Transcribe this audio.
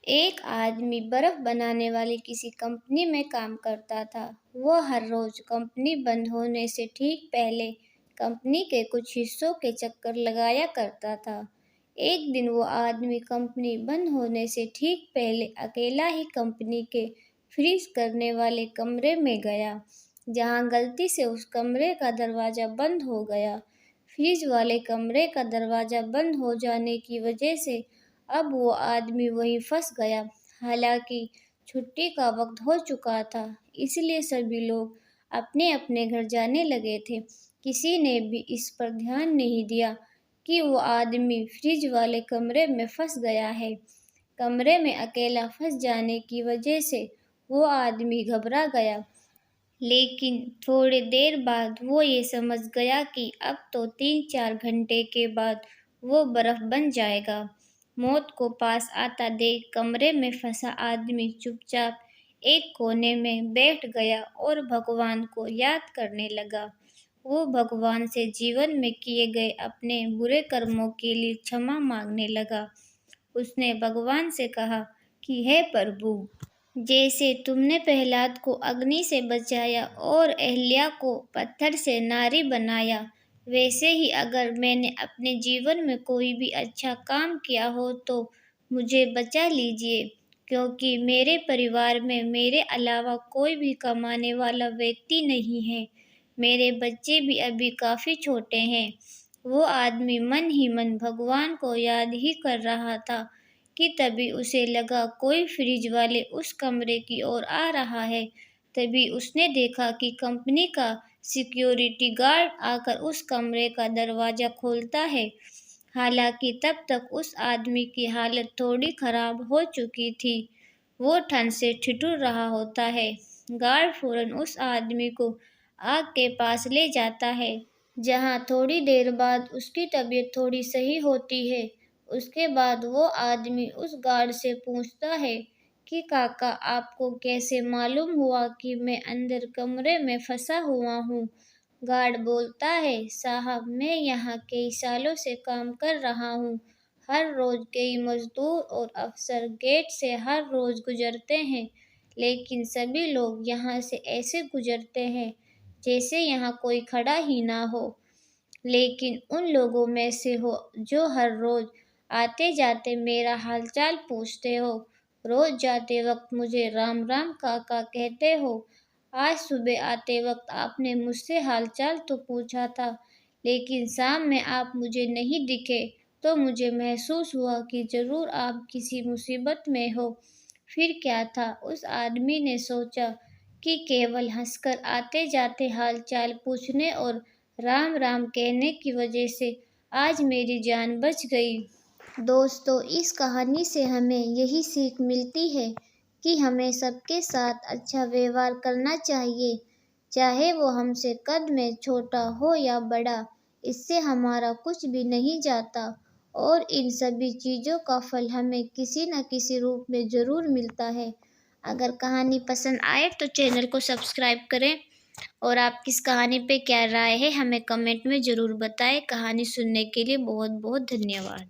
एक आदमी बर्फ बनाने वाली किसी कंपनी में काम करता था। वो हर रोज कंपनी बंद होने से ठीक पहले कंपनी के कुछ हिस्सों के चक्कर लगाया करता था। एक दिन वो आदमी कंपनी बंद होने से ठीक पहले अकेला ही कंपनी के फ्रीज करने वाले कमरे में गया, जहां गलती से उस कमरे का दरवाजा बंद हो गया। फ्रीज वाले कमरे का दरवाजा बंद हो जाने की वजह से अब वो आदमी वहीं फंस गया। हालांकि छुट्टी का वक्त हो चुका था, इसलिए सभी लोग अपने अपने घर जाने लगे थे। किसी ने भी इस पर ध्यान नहीं दिया कि वो आदमी फ्रिज वाले कमरे में फंस गया है। कमरे में अकेला फंस जाने की वजह से वो आदमी घबरा गया, लेकिन थोड़ी देर बाद वो ये समझ गया कि अब तो 3-4 घंटे के बाद वो बर्फ बन जाएगा। मौत को पास आता देख कमरे में फंसा आदमी चुपचाप एक कोने में बैठ गया और भगवान को याद करने लगा। वो भगवान से जीवन में किए गए अपने बुरे कर्मों के लिए क्षमा मांगने लगा। उसने भगवान से कहा कि हे प्रभु, जैसे तुमने प्रहलाद को अग्नि से बचाया और अहल्या को पत्थर से नारी बनाया, वैसे ही अगर मैंने अपने जीवन में कोई भी अच्छा काम किया हो तो मुझे बचा लीजिए, क्योंकि मेरे परिवार में मेरे अलावा कोई भी कमाने वाला व्यक्ति नहीं है। मेरे बच्चे भी अभी काफ़ी छोटे हैं। वो आदमी मन ही मन भगवान को याद ही कर रहा था कि तभी उसे लगा कोई फ्रिज वाले उस कमरे की ओर आ रहा है। तभी उसने देखा कि कंपनी का सिक्योरिटी गार्ड आकर उस कमरे का दरवाज़ा खोलता है। हालांकि तब तक उस आदमी की हालत थोड़ी खराब हो चुकी थी। वो ठंड से ठिठुर रहा होता है। गार्ड फौरन उस आदमी को आग के पास ले जाता है, जहां थोड़ी देर बाद उसकी तबीयत थोड़ी सही होती है। उसके बाद वो आदमी उस गार्ड से पूछता है कि काका, आपको कैसे मालूम हुआ कि मैं अंदर कमरे में फंसा हुआ हूँ? गार्ड बोलता है, साहब, मैं यहाँ कई सालों से काम कर रहा हूँ। हर रोज कई मजदूर और अफसर गेट से हर रोज गुजरते हैं, लेकिन सभी लोग यहाँ से ऐसे गुजरते हैं जैसे यहाँ कोई खड़ा ही ना हो। लेकिन उन लोगों में से हो जो हर रोज आते जाते मेरा हालचाल पूछते हो। रोज जाते वक्त मुझे राम राम काका कहते हो। आज सुबह आते वक्त आपने मुझसे हालचाल तो पूछा था, लेकिन शाम में आप मुझे नहीं दिखे, तो मुझे महसूस हुआ कि जरूर आप किसी मुसीबत में हो। फिर क्या था? उस आदमी ने सोचा कि केवल हंसकर आते जाते हालचाल पूछने और राम राम कहने की वजह से आज मेरी जान बच गई। दोस्तों, इस कहानी से हमें यही सीख मिलती है कि हमें सबके साथ अच्छा व्यवहार करना चाहिए, चाहे वो हमसे कद में छोटा हो या बड़ा। इससे हमारा कुछ भी नहीं जाता और इन सभी चीज़ों का फल हमें किसी न किसी रूप में ज़रूर मिलता है। अगर कहानी पसंद आए तो चैनल को सब्सक्राइब करें और आप किस कहानी पे क्या राय है हमें कमेंट में ज़रूर बताएं। कहानी सुनने के लिए बहुत बहुत धन्यवाद।